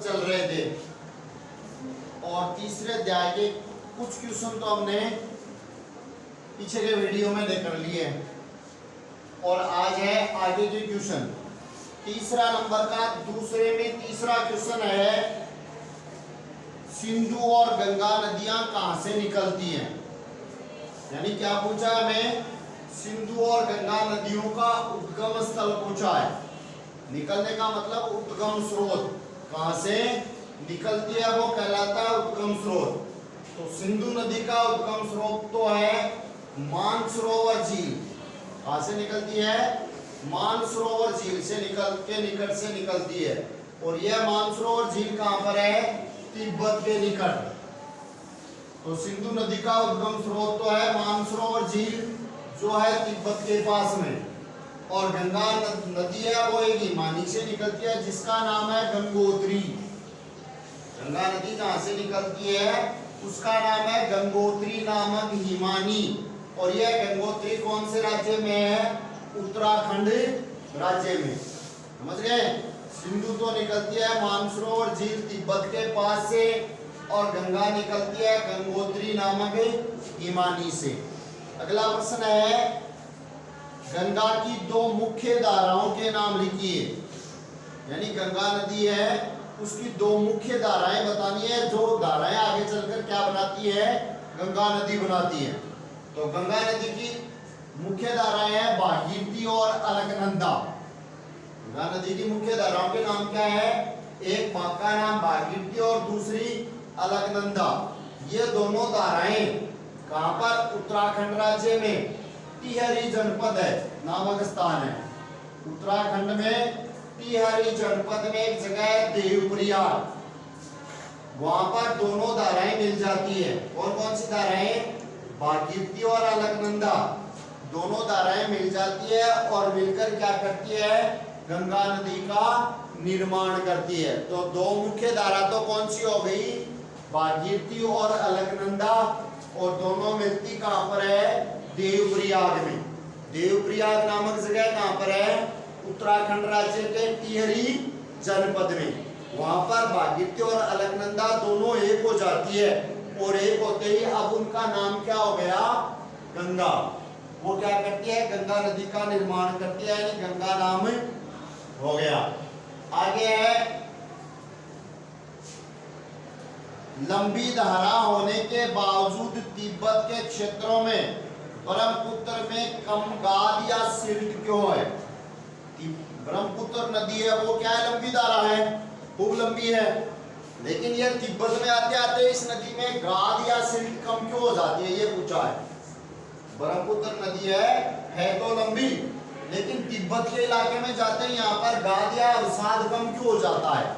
चल रहे थे और तीसरे अध्याय के कुछ क्वेश्चन तो हमने पीछे के वीडियो में कर लिए और आज है आगे के क्वेश्चन। तीसरा नंबर का दूसरे में तीसरा क्वेश्चन है, सिंधु और गंगा नदियां कहां से निकलती हैं। यानी क्या पूछा हमें, सिंधु और गंगा नदियों का उद्गम स्थल पूछा है। निकलने का मतलब उद्गम स्रोत, कहां से निकलती है वो कहलाता है उद्गम स्रोत। तो सिंधु नदी का उद्गम स्रोत तो है मानसरोवर झील। कहां से निकलती है, मानसरोवर झील से निकट से निकलती है। और यह मानसरोवर झील कहां पर है, तिब्बत के निकट। तो सिंधु नदी का उद्गम स्रोत तो है मानसरोवर झील जो है तिब्बत के पास में। और गंगा नदी है वो एक हिमानी से निकलती है जिसका नाम है गंगोत्री। गंगा नदी जहां से निकलती है उसका नाम है गंगोत्री नामक हिमानी। और यह गंगोत्री कौन से राज्य में है, उत्तराखंड राज्य में। समझ गए। सिंधु तो निकलती है मानसरोवर झील तिब्बत के पास से और गंगा निकलती है गंगोत्री नामक हिमानी से। अगला प्रश्न है, गंगा की दो मुख्य धाराओं के नाम लिखिए। यानी गंगा नदी है उसकी दो मुख्य धाराएं बतानी है, जो धाराएं आगे चलकर क्या बनाती है, गंगा नदी बनाती है। तो गंगा नदी की मुख्य धाराएं हैं भागीरथी और अलकनंदा। गंगा नदी की मुख्य धाराओं के नाम क्या है, एक का नाम भागीरथी और दूसरी अलकनंदा। ये दोनों धाराएं कहां पर, उत्तराखंड राज्य में टिहरी जनपद है नामक स्थान है। उत्तराखंड में टिहरी जनपद में एक जगह है देवप्रयाग, वहां पर दोनों धाराएं मिल जाती है। कौन कौन सी धाराएं, भागीरथी और अलकनंदा दोनों धाराएं मिल जाती है और मिलकर क्या करती है, गंगा नदी का निर्माण करती है। तो दो मुख्य धारा तो कौन सी हो गई, भागीरथी और अलकनंदा, और दोनों मिलती कहां पर है, देवप्रयाग में। देवप्रयाग नामक जगह कहां पर है, उत्तराखंड राज्य के टिहरी जनपद में। वहां पर भागीरथी और अलकनंदा दोनों एक हो जाती है और एक होते ही अब उनका नाम क्या हो गया, गंगा। वो क्या करती है, गंगा नदी का निर्माण करती है, यानी गंगा नाम हो गया। आगे है, लंबी धारा होने के बावजूद तिब्बत के क्षेत्रों में ब्रह्मपुत्र में कम गाद या सिल्ट क्यों है। ब्रह्मपुत्र नदी है वो क्या है, लंबी धारा है, खूब लंबी है, लेकिन ये तिब्बत में आते आते इस नदी में गाद या सिल्ट कम क्यों हो जाती है, ये पूछा है। ब्रह्मपुत्र नदी है तो लंबी, लेकिन तिब्बत के इलाके में जाते हैं यहाँ पर गाद या अवसाद कम क्यों हो जाता है,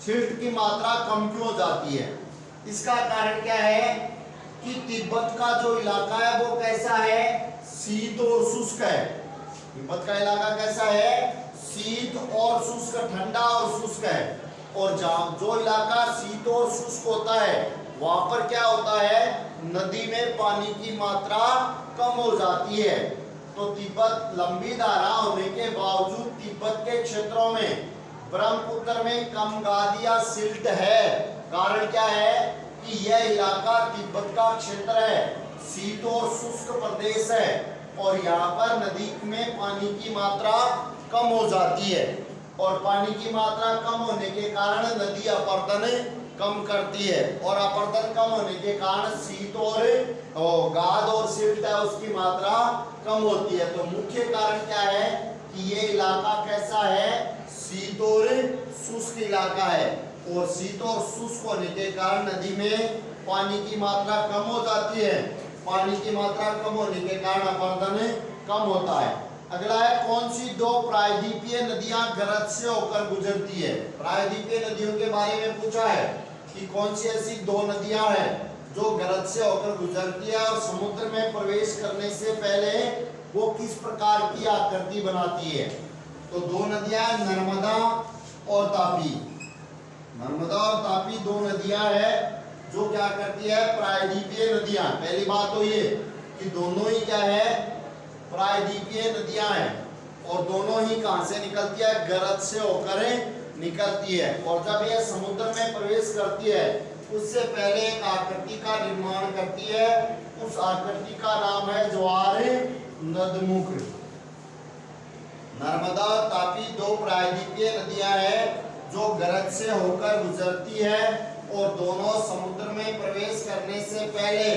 सिल्ट की मात्रा कम क्यों हो जाती है। इसका कारण क्या है कि तिब्बत का जो इलाका है वो कैसा है, शीत और शुष्क है। तिब्बत का इलाका कैसा है, शीत और शुष्क, ठंडा और शुष्क है। और जो इलाका शीत और शुष्क होता है वहां पर क्या होता है, नदी में पानी की मात्रा कम हो जाती है। तो तिब्बत लंबी धारा होने के बावजूद तिब्बत के क्षेत्रों में ब्रह्मपुत्र में कम गाद या सिल्ट है। कारण क्या है कि यह इलाका तिब्बत का क्षेत्र है, शीत और शुष्क प्रदेश है और यहाँ पर नदी में पानी की मात्रा कम हो जाती है। और पानी की मात्रा कम होने के कारण नदी अपरदन कम करती है और अपरदन कम होने के कारण शीत और गाद और सिल्ट है उसकी मात्रा कम होती है। तो मुख्य कारण क्या है कि ये इलाका कैसा है, शीत और शुष्क इलाका है और शीत और शुष्क होने के कारण नदी में पानी की मात्रा कम हो जाती है। पानी की मात्रा कम होने के कारण अपरदन कम होता है। अगला है, कौन सी दो प्रायद्वीपीय नदियां गरज से होकर गुजरती है। प्रायद्वीपीय नदियों के बारे में पूछा है कि कौन सी ऐसी दो नदियां हैं जो गरज से होकर गुजरती है और समुद्र में प्रवेश करने से पहले वो किस प्रकार की आकृति बनाती है। तो दो नदियां नर्मदा और तापी। नर्मदा और तापी दो नदियां हैं जो क्या करती है, प्रायद्वीपीय नदियां। पहली बात तो ये कि दोनों ही क्या है, प्रायद्वीपीय नदियां हैं और दोनों ही कहां से निकलती है, गरज से होकर निकलती है, और जब यह समुद्र में प्रवेश करती है उससे पहले एक आकृति का निर्माण करती है। उस आकृति का नाम है ज्वार नदमुख। नर्मदा और तापी दो प्रायद्वीपीय नदियां हैं जो गरज से होकर गुजरती है और दोनों समुद्र में प्रवेश करने से पहले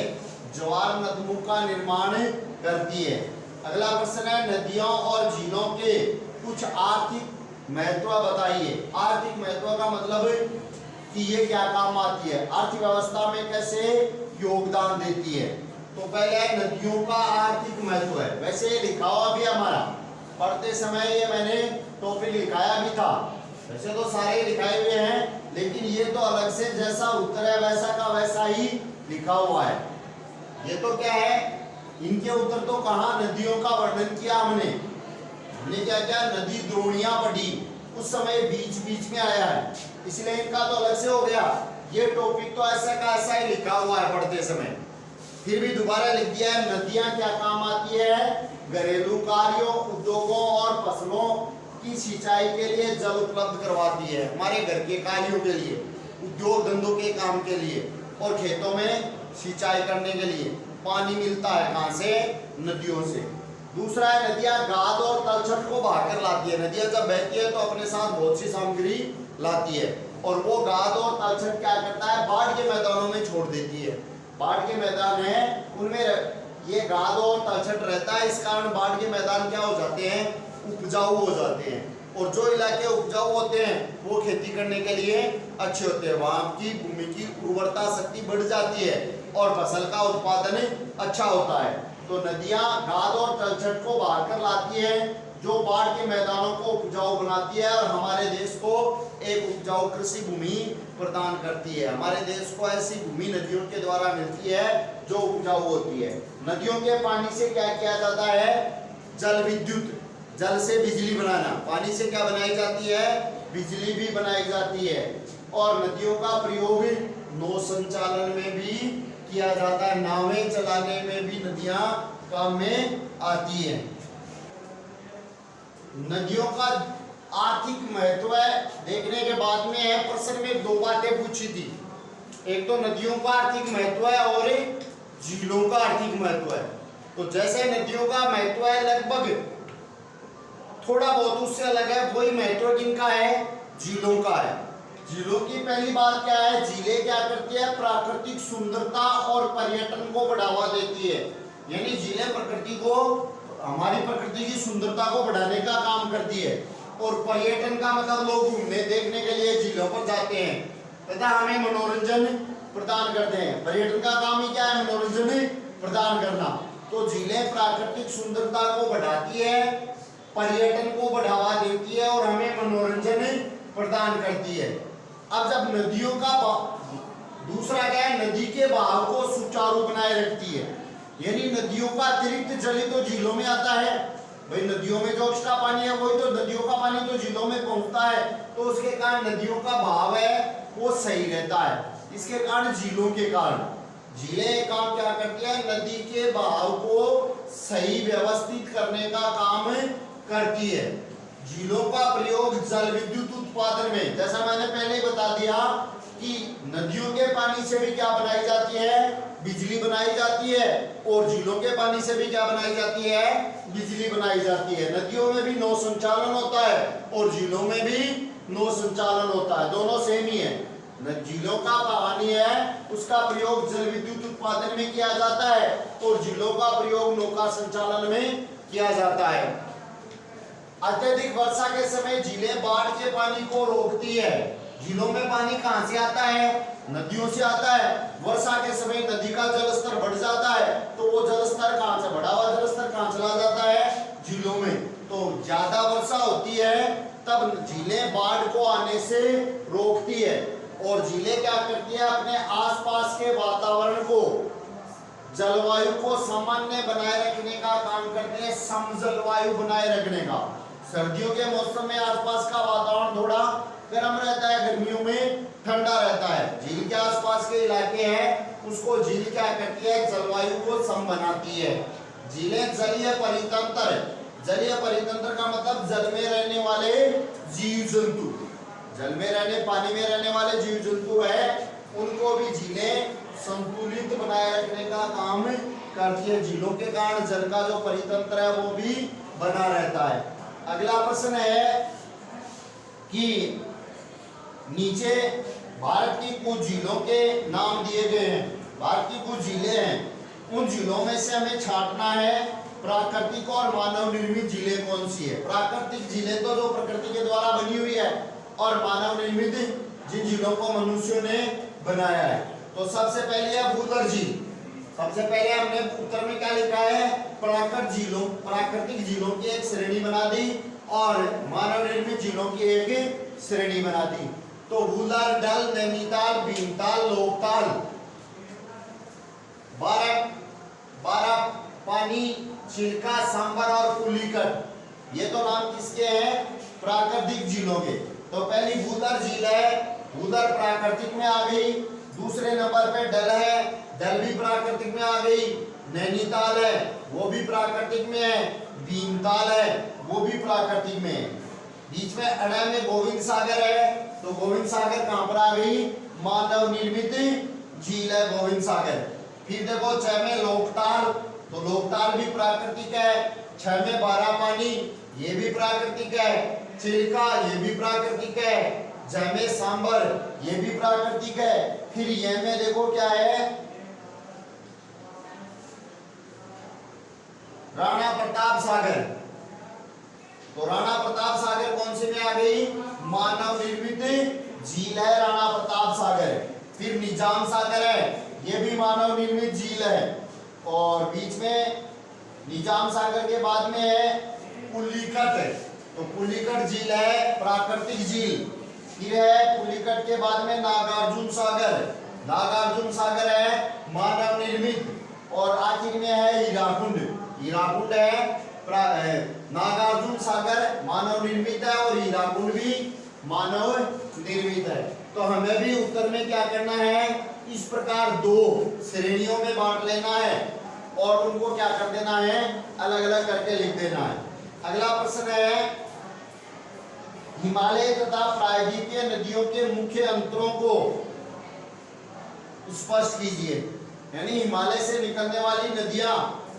ज्वार नदमुख का निर्माण करती है। अगला प्रश्न है, नदियों और झीलों के कुछ आर्थिक महत्व बताइए। आर्थिक महत्व का मतलब कि ये क्या काम आती है, अर्थव्यवस्था में कैसे योगदान देती है। तो पहले नदियों का आर्थिक महत्व है। वैसे ये लिखा हुआ भी हमारा पढ़ते समय ये मैंने टॉपिक लिखाया भी था। वैसे तो सारे लिखाए हुए हैं, लेकिन ये तो अलग से जैसा उत्तर है वैसा का वैसा ही लिखा हुआ है। ये तो क्या है, इनके उत्तर तो कहाँ, नदियों का वर्णन किया हमने क्या क्या, नदी द्रोणियां पढ़ी, उस समय बीच बीच में आया है, इसलिए इनका तो अलग से हो गया। ये टॉपिक तो ऐसा का ऐसा ही लिखा हुआ है पढ़ते समय, फिर भी दोबारा लिख दिया है। नदियां क्या काम आती है, घरेलू कार्यों, उद्योगों और फसलों की सिंचाई के लिए जल उपलब्ध करवाती है, हमारे घर के कार्यों के लिए, उद्योग धंधों के काम के लिए, और खेतों में सिंचाई करने के लिए पानी मिलता है कहां से, नदियों से। दूसरा है, नदियां गाद और तलछट को बहाकर लाती है। नदियां जब बहती है तो अपने साथ बहुत सी सामग्री लाती है, और वो गाद और तलछट क्या करता है, बाढ़ के मैदानों में छोड़ देती है। बाढ़ के मैदान है उनमें ये गाद और तलछट रहता है, इस कारण बाढ़ के मैदान क्या हो जाते हैं, उपजाऊ हो जाते हैं, और जो इलाके उपजाऊ होते हैं वो खेती करने के लिए अच्छे होते हैं, वहां की भूमि की उर्वरता शक्ति बढ़ जाती है और फसल का उत्पादन अच्छा होता है। तो नदियां गाद और तलछट को बहाकर लाती है, जो बाढ़ के मैदानों को उपजाऊ बनाती है और हमारे देश को एक उपजाऊ कृषि भूमि प्रदान करती है। हमारे देश को ऐसी भूमि नदियों के द्वारा मिलती है जो उपजाऊ होती है। नदियों के पानी से क्या किया जाता है, जल विद्युत, जल से बिजली बनाना, पानी से क्या बनाई जाती है, बिजली भी बनाई जाती है। और नदियों का प्रयोग नौ संचालन में भी किया जाता है, नावें चलाने में भी नदियां काम में आती है। नदियों का आर्थिक महत्व है देखने के बाद में है, प्रश्न में दो बातें पूछी थी, एक तो नदियों का आर्थिक महत्व है और झीलों का आर्थिक महत्व है। तो जैसे नदियों का महत्व है लगभग थोड़ा बहुत उससे अलग है, वही महत्व किनका है, झीलों का है। झीलों की पहली बात क्या है, झीलें क्या करती है, प्राकृतिक सुंदरता और पर्यटन को बढ़ावा देती है। यानी झीलें प्रकृति को, हमारी प्रकृति की सुंदरता को बढ़ाने का काम करती है, और पर्यटन का मतलब लोग घूमने देखने के लिए झीलों पर जाते हैं तथा हमें मनोरंजन प्रदान करते हैं। पर्यटन का काम ही क्या है, मनोरंजन प्रदान करना। तो झीलें प्राकृतिक सुंदरता को बढ़ाती है, पर्यटन को बढ़ावा देती है और हमें मनोरंजन प्रदान करती है। अब जब नदियों का दूसरा क्या है, नदी के बहाव को सुचारू बनाए रखती है। यानी नदियों का अतिरिक्त जल तो झीलों में आता है, भाई नदियों में जो एक्स्ट्रा पानी है वही तो नदियों का पानी तो झीलों में पहुंचता है, तो उसके कारण नदियों का बहाव है वो सही रहता है। इसके कारण झीलों के कारण झीलें काम क्या करती है, नदी के बहाव को सही व्यवस्थित करने का काम करती है। झीलों का प्रयोग जल विद्युत उत्पादन में, जैसा मैंने पहले ही बता दिया कि नदियों के पानी से भी क्या बनाई जाती है, बिजली बनाई जाती है, और झीलों के पानी से भी क्या बनाई जाती है, बिजली बनाई जाती है। नदियों में भी नौ संचालन होता है और झीलों में भी नौ संचालन होता है, दोनों सेम ही है। झीलों का पानी है उसका प्रयोग जल विद्युत उत्पादन में किया जाता है, और झीलों का प्रयोग नौका संचालन में किया जाता है। अत्यधिक वर्षा के समय झीलें बाढ़ के पानी को रोकती है। झीलों में पानी कहां से आता है, नदियों से आता है। वर्षा के समय नदी का जलस्तर बढ़ जाता है, तो वो जलस्तर कहां से, बढ़ा हुआ जलस्तर कहां चला जाता है, झीलों में। तो ज्यादा वर्षा होती है तब झीलें बाढ़ को आने से रोकती है, और झीलें क्या करती है, अपने आसपास के वातावरण को, जलवायु को सामान्य बनाए रखने का काम करती है, समजलवायु बनाए रखने का। सर्दियों के मौसम में आसपास का वातावरण थोड़ा गर्म रहता है, गर्मियों में ठंडा रहता है। झील के आसपास के इलाके हैं उसको झील क्या करती है, जलवायु को सम बनाती है। झीलें जलीय परितंत्र, जलीय परितंत्र का मतलब जल में रहने वाले जीव जंतु, जल में रहने, पानी में रहने वाले जीव जंतु है, उनको भी झीलें संतुलित बनाए रखने का काम करती है। झीलों के कारण जल का जो परितंत्र है वो भी बना रहता है। अगला प्रश्न है कि नीचे भारत की कुछ झीलों के नाम दिए गए हैं। भारत की कुछ झीलें हैं, उन झीलों में से हमें छांटना है प्राकृतिक और मानव निर्मित झीलें कौन सी है। प्राकृतिक झीलें तो जो प्रकृति के द्वारा बनी हुई है, और मानव निर्मित जिन झीलों को मनुष्यों ने बनाया है। तो सबसे पहले है भूतल झील। सबसे पहले हमने उत्तर में क्या लिखा है, प्राकृतिक झीलों की एक श्रेणी बना दी और मानव निर्मित झीलों की एक श्रेणी बना दी। तो भूलर, डल, नैनीताल, भीमताल, लोकताल, बारह पानी, चिल्का, सांबर और पुलिकट, ये तो नाम किसके हैं, प्राकृतिक झीलों के। तो पहली भूलर झील है, भूलर प्राकृतिक में आ गई। दूसरे नंबर पे डल है, डल भी प्राकृतिक में आ गई। नैनीताल है, वो भी प्राकृतिक में है। भीमताल है, वो भी प्राकृतिक में है। बीच में अड़ा में गोविंद सागर है, तो गोविंद सागर कहां पर आ गई, मानव निर्मित झील है गोविंद सागर। फिर देखो 6 में लोकताल, तो लोकताल भी प्राकृतिक है। 6 में 12 पानी, ये भी प्राकृतिक है। चिल्का, ये भी प्राकृतिक है। ज में सांबर, ये भी प्राकृतिक है। फिर ये में देखो क्या है, राणा प्रताप सागर, तो राणा प्रताप सागर कौन से में आ गई, मानव निर्मित झील है राणा प्रताप सागर। फिर निजाम सागर है, ये भी मानव निर्मित झील है। और बीच में निजाम सागर के बाद में है पुलिकट, तो पुलिकट झील है प्राकृतिक झील। फिर है पुलिकट के बाद में नागार्जुन सागर, नागार्जुन सागर है मानव निर्मित। और आखिर में है हीराकुंड, हीराकुंड है नागार्जुन सागर मानव निर्मित है और हीराकुंड भी मानव निर्मित है। तो हमें भी उत्तर में क्या करना है, इस प्रकार 2 श्रेणियों में बांट लेना है और उनको क्या कर देना है, अलग अलग करके लिख देना है। अगला प्रश्न है, हिमालय तथा प्रायद्वीपीय नदियों के मुख्य अंतरों को स्पष्ट कीजिए। यानी हिमालय से निकलने वाली नदियां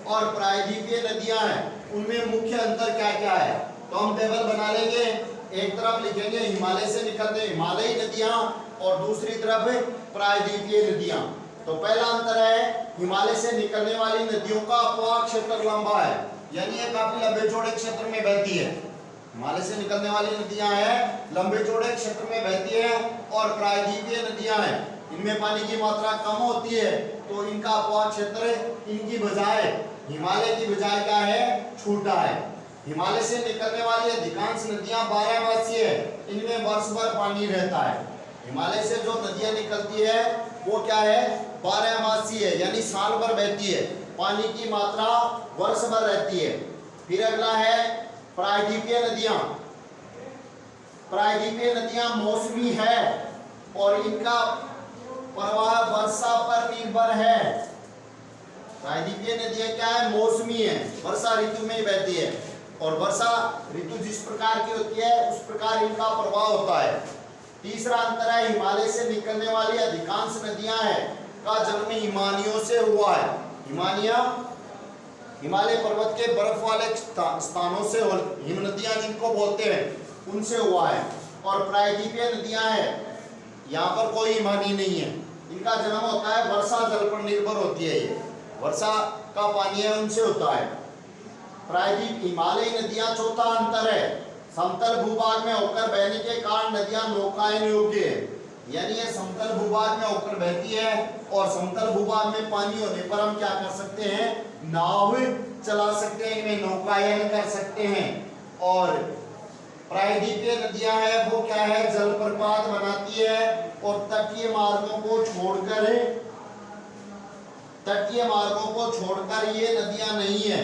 और प्रायद्वीपीय नदियां हैं, उनमें मुख्य अंतर क्या क्या है। तो हम टेबल बना लेंगे, एक तरफ लिखेंगे हिमालय से निकलते हिमालयी नदियां और दूसरी तरफ प्रायद्वीपीय नदियां। तो पहला अंतर है, हिमालय से निकलने वाली नदियों का अपवाह क्षेत्र लंबा है, यानी ये काफी लंबे चौड़े क्षेत्र में बहती है। हिमालय से निकलने वाली नदियां हैं, लंबे चौड़े क्षेत्र में बहती है। और प्रायद्वीपीय नदियां हैं, इनमें पानी की मात्रा कम होती है, तो इनका अपवाह क्षेत्र इनकी बजाय, हिमालय की बजाय क्या है, छोटा है। हिमालय से निकलने वाली अधिकांश नदियां 12 मासीय है, इनमें वर्ष भर पानी रहता है। हिमालय से जो नदियां निकलती है वो क्या है, 12 मासीय है, यानी साल भर बहती है, पानी की मात्रा वर्ष भर रहती है। फिर अगला है प्रायद्वीपीय नदियां। प्रायद्वीपीय नदियां मौसमी है और इनका प्रवाह वर्षा पर निर्भर है। प्रायद्वीपीय नदियां क्या है, मौसमी है, वर्षा ऋतु में ही बहती है और वर्षा ऋतु जिस प्रकार की होती है उस प्रकार इनका प्रवाह होता है। तीसरा अंतर है, हिमालय से निकलने वाली अधिकांश नदियां हैं का जन्म हिमानियों से हुआ है। हिमानिया हिमालय पर्वत के बर्फ वाले स्थानों से, हिम नदियां जिनको बोलते हैं, उनसे हुआ है। और प्रायद्वीपीय नदियां हैं, यहाँ पर कोई हिमानी नहीं है, इनका जन्म होता है वर्षा जल पर निर्भर होती है, ये वर्षा का पानी है उनसे होता है। प्रायद्वीप हिमालयी नदियां चौथा अंतर है, समतल भूभाग में होकर बहने के कारण नदियां नौकायन योग्य है, यानी ये समतल भूभाग में होकर बहती है और समतल भूभाग में पानी होने पर हम क्या कर सकते हैं, नाव चला सकते हैं, इनमें नौकायन कर सकते हैं। और प्रायद्वीपीय नदियां है वो क्या है, जलप्रपात बनाती है और तटीय मार्गों को छोड़कर ये नदियां नहीं है,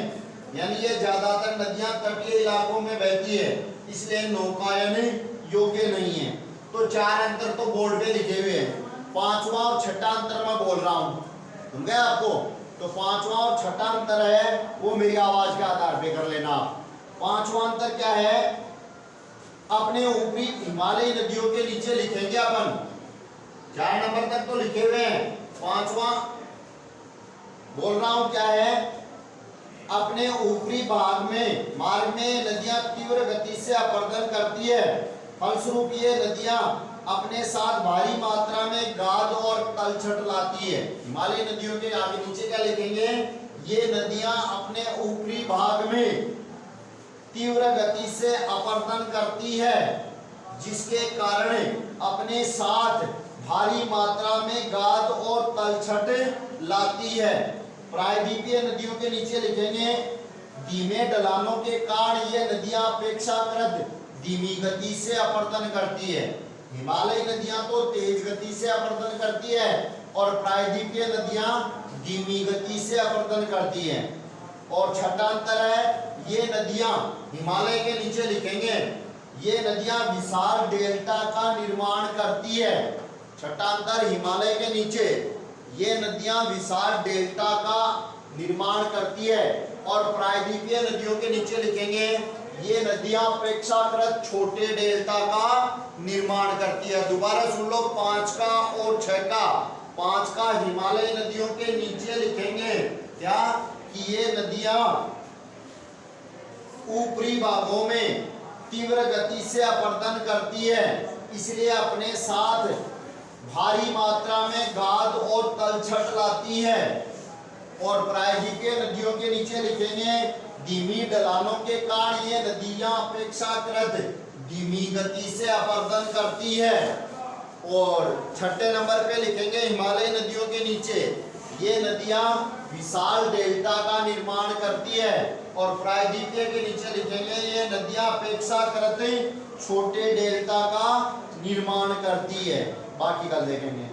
यानी ये ज्यादातर नदियां तटीय इलाकों में बहती है, इसलिए नौकायन योग्य नहीं है। तो 4 अंतर तो बोर्ड पे लिखे हुए हैं, 5वां और 6ठा अंतर मैं बोल रहा हूँ, समझ गए आपको। तो 5वां और 6ठा अंतर है वो मेरी आवाज के आधार पे कर लेना। 5वां अंतर क्या है, अपने ऊपरी हिमालयी नदियों के नीचे लिखेंगे अपन। 4 नंबर तक तो लिखे हुए हैं, 5वां बोल रहा हूं क्या है, अपने ऊपरी भाग में मार्ग में नदियां तीव्र गति से अपरदन करती है, फलस्वरूप ये नदियां अपने साथ भारी मात्रा में गाद और तलछट लाती है। हिमालयी नदियों के आगे नीचे क्या लिखेंगे, ये नदियां अपने ऊपरी भाग में तीव्र गति से अपरदन करती है, जिसके कारण अपने साथ भारी मात्रा में गाद और तलछट लाती है। प्रायद्वीपीय नदियों के नीचे लिखेंगे, धीमे ढलानों के कारण ये नदियां अपेक्षाकृत धीमी गति से अपरदन करती है। हिमालयी नदियां तो तेज गति से अपरदन करती है और प्रायद्वीपीय नदियां धीमी गति से अपरदन करती हैं। और छठा अंतर है, ये नदियां हिमालय के नीचे लिखेंगे, ये नदियां विशाल डेल्टा का निर्माण करती है। छठा अंतर, हिमालय के नीचे ये नदियां विशाल डेल्टा का निर्माण करती है और प्रायद्वीपीय नदियों के नीचे लिखेंगे, ये नदियां अपेक्षाकृत छोटे डेल्टा का निर्माण करती है। दोबारा सुन लो 5 का और 6 का। 5 का हिमालयी नदियों के नीचे लिखेंगे क्या, कि ये नदियां ऊपरी भागों में तीव्र गति से अपरदन करती है, इसलिए अपने साथ भारी मात्रा में गाद और तलछट लाती है। और प्रायद्वीपीय नदियों के नीचे लिखेंगे, धीमी ढलानों के कारण ये नदियां अपेक्षाकृत धीमी गति से अपरदन करती है। और छठे नंबर पे लिखेंगे, हिमालयी नदियों के नीचे ये नदियां विशाल डेल्टा का निर्माण करती है और प्रायद्वीपीय के नीचे लिखेंगे, ये नदियां अपेक्षाकृत छोटे डेल्टा का निर्माण करती है। बाकी कल देखेंगे।